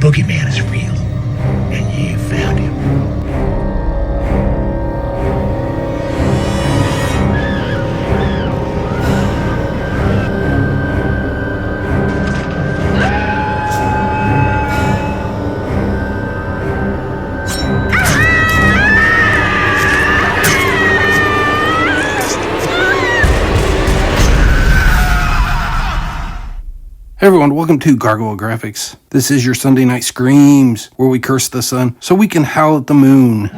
boogeyman is real, and you found him. Hey everyone, welcome to Gargoyle Graphics. This is your Sunday Night Screams, where we curse the sun so we can howl at the moon.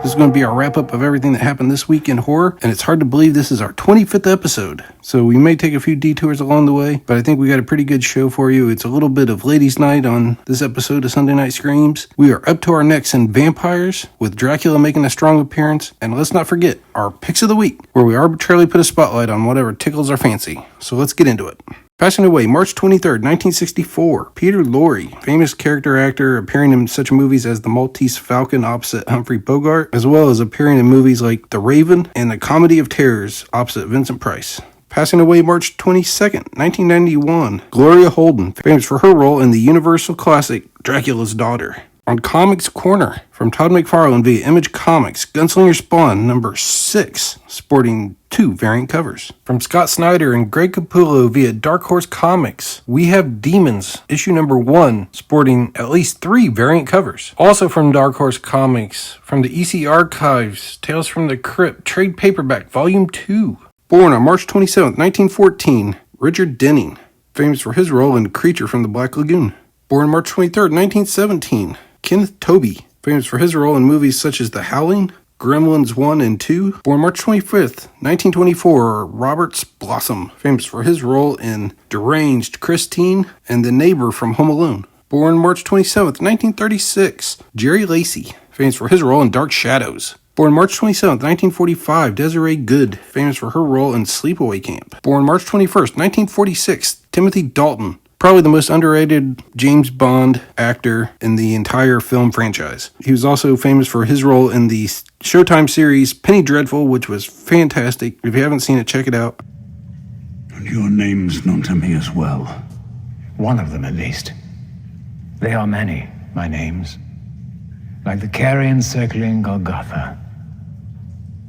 This is going to be our wrap-up of everything that happened this week in horror, and it's hard to believe this is our 25th episode. So we may take a few detours along the way, but I think we got a pretty good show for you. It's a little bit of ladies' night on this episode of Sunday Night Screams. We are up to our necks in vampires, with Dracula making a strong appearance, and let's not forget our picks of the week, where we arbitrarily put a spotlight on whatever tickles our fancy. So let's get into it. Passing away March 23rd, 1964, Peter Lorre, famous character actor appearing in such movies as The Maltese Falcon opposite Humphrey Bogart, as well as appearing in movies like The Raven and The Comedy of Terrors opposite Vincent Price. Passing away March 22nd, 1991, Gloria Holden, famous for her role in the Universal classic Dracula's Daughter. On Comics Corner, from Todd McFarlane via Image Comics, Gunslinger Spawn number 6, sporting 2 variant covers. From Scott Snyder and Greg Capullo via Dark Horse Comics, We Have Demons, issue number 1, sporting at least 3 variant covers. Also from Dark Horse Comics, from the EC Archives, Tales from the Crypt, trade paperback, volume 2. Born on March 27, 1914, Richard Denning, famous for his role in Creature from the Black Lagoon. Born March 23, 1917, Kenneth Tobey, famous for his role in movies such as The Howling, Gremlins 1 and 2. Born March 25th, 1924, Robert Blossom, famous for his role in Deranged Christine and The Neighbor from Home Alone. Born March 27th, 1936, Jerry Lacey, famous for his role in Dark Shadows. Born March 27th, 1945, Desiree Good, famous for her role in Sleepaway Camp. Born March 21st, 1946, Timothy Dalton, probably the most underrated James Bond actor in the entire film franchise. He was also famous for his role in the Showtime series Penny Dreadful, which was fantastic. If you haven't seen it, check it out. And your name's known to me as well. One of them, at least. They are many, my names. Like the carrion circling Golgotha.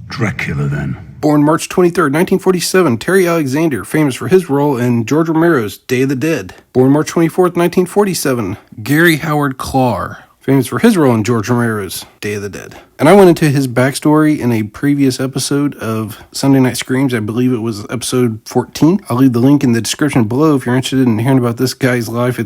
Dracula, then. Born March 23rd, 1947, Terry Alexander, famous for his role in George Romero's Day of the Dead. Born March 24th, 1947, Gary Howard Klar, famous for his role in George Romero's Day of the Dead. And I went into his backstory in a previous episode of Sunday Night Screams. I believe it was episode 14. I'll leave the link in the description below if you're interested in hearing about this guy's life.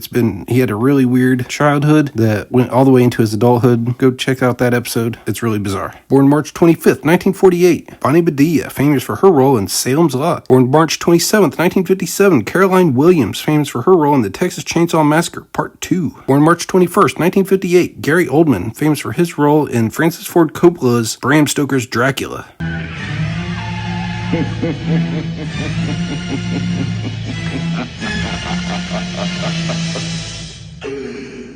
He had a really weird childhood that went all the way into his adulthood. Go check out that episode. It's really bizarre. Born March 25th, 1948, Bonnie Bedelia, famous for her role in Salem's Lot. Born March 27th, 1957, Caroline Williams, famous for her role in the Texas Chainsaw Massacre Part 2. Born March 21st, 1958, Gary Oldman, famous for his role in Francis Ford Coppola's Bram Stoker's Dracula.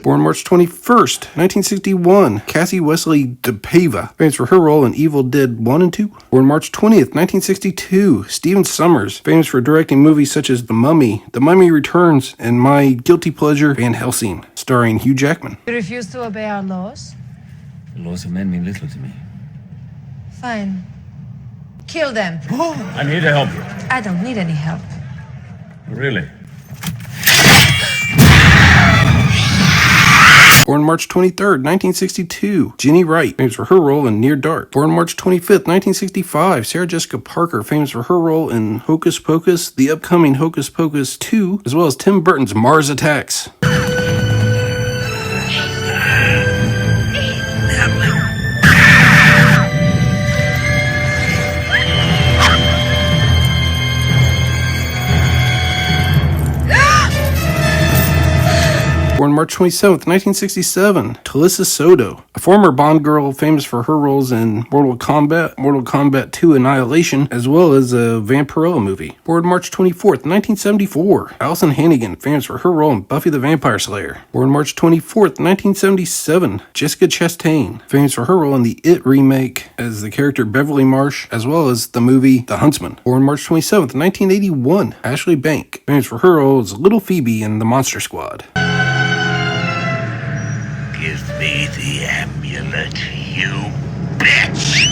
Born March 21st, 1961, Cassie Wesley DePaiva, famous for her role in Evil Dead 1 and 2. Born March 20th, 1962, Stephen Sommers, famous for directing movies such as The Mummy Returns, and my guilty pleasure, Van Helsing, starring Hugh Jackman. You refuse to obey our laws? The laws of men mean little to me. Fine. Kill them. I'm here to help you. I don't need any help. Really? Born March 23rd, 1962, Jenny Wright, famous for her role in Near Dark. Born March 25th, 1965, Sarah Jessica Parker, famous for her role in Hocus Pocus, the upcoming Hocus Pocus 2, as well as Tim Burton's Mars Attacks. Born March 27th, 1967, Talissa Soto, a former Bond girl famous for her roles in Mortal Kombat 2 Annihilation, as well as a Vampirella movie. Born March 24th, 1974, Allison Hannigan, famous for her role in Buffy the Vampire Slayer. Born March 24th, 1977, Jessica Chastain, famous for her role in the It remake as the character Beverly Marsh, as well as the movie The Huntsman. Born March 27th, 1981, Ashley Bank, famous for her role as Little Phoebe in The Monster Squad. Give me the amulet, you bitch!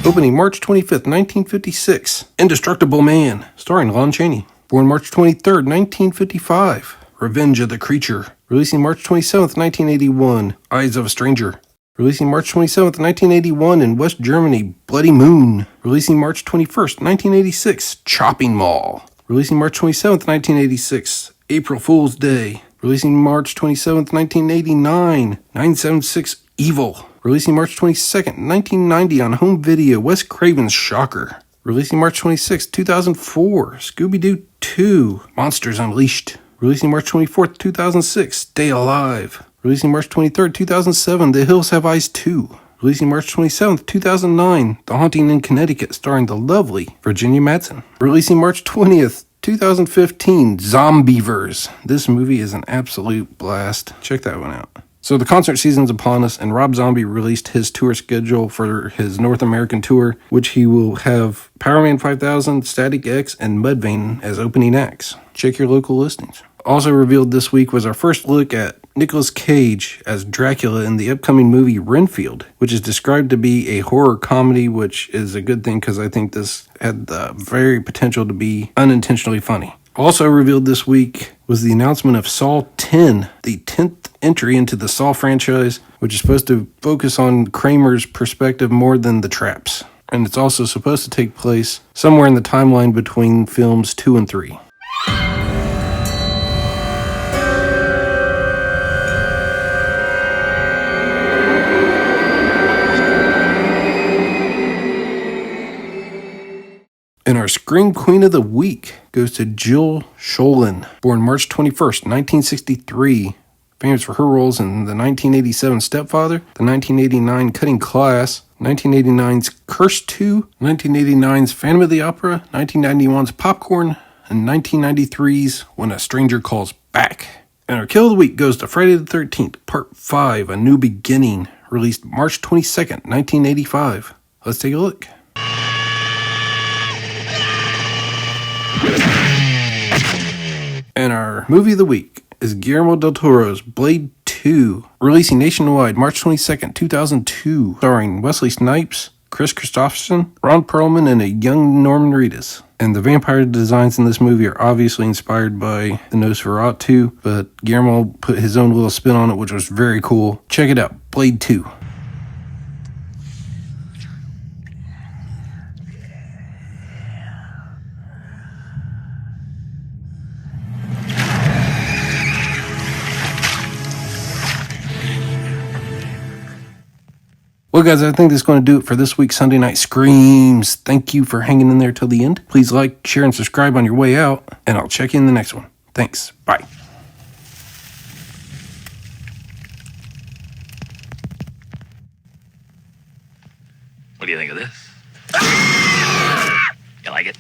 Opening March 25th, 1956, Indestructible Man, starring Lon Chaney. Born March 23rd, 1955, Revenge of the Creature. Releasing March 27th, 1981, Eyes of a Stranger. Releasing March 27th, 1981 in West Germany, Bloody Moon. Releasing March 21st, 1986, Chopping Mall. Releasing March 27th, 1986, April Fool's Day. Releasing March 27th, 1989, 976 Evil. Releasing March 22nd, 1990 on home video, Wes Craven's Shocker. Releasing March 26th, 2004, Scooby-Doo 2, Monsters Unleashed. Releasing March 24th, 2006, Stay Alive. Releasing March 23rd, 2007, The Hills Have Eyes 2. Releasing March 27th, 2009, The Haunting in Connecticut, starring the lovely Virginia Madsen. Releasing March 20th, 2015, Zombievers. This movie is an absolute blast. Check that one out. So the concert season's upon us, and Rob Zombie released his tour schedule for his North American tour, which he will have Powerman 5000, Static X, and Mudvayne as opening acts. Check your local listings. Also revealed this week was our first look at Nicolas Cage as Dracula in the upcoming movie Renfield, which is described to be a horror comedy, which is a good thing because I think this had the very potential to be unintentionally funny. Also revealed this week was the announcement of Saw 10, the 10th entry into the Saw franchise, which is supposed to focus on Kramer's perspective more than the traps. And it's also supposed to take place somewhere in the timeline between films 2 and 3. And our Scream Queen of the Week goes to Jill Schoelen, born March 21st, 1963. Famous for her roles in the 1987 Stepfather, the 1989 Cutting Class, 1989's Curse 2, 1989's Phantom of the Opera, 1991's Popcorn, and 1993's When a Stranger Calls Back. And our Kill of the Week goes to Friday the 13th, Part 5, A New Beginning, released March 22nd, 1985. Let's take a look. And our movie of the week is Guillermo del Toro's Blade 2, releasing nationwide March 22nd, 2002, starring Wesley Snipes, Chris Christopherson, Ron Perlman, and a young Norman Reedus. And the vampire designs in this movie are obviously inspired by the Nosferatu, but Guillermo put his own little spin on it, which was very cool. Check it out, Blade 2. Well, guys, I think that's going to do it for this week's Sunday Night Screams. Thank you for hanging in there till the end. Please like, share, and subscribe on your way out, and I'll check you in the next one. Thanks. Bye. What do you think of this? You like it?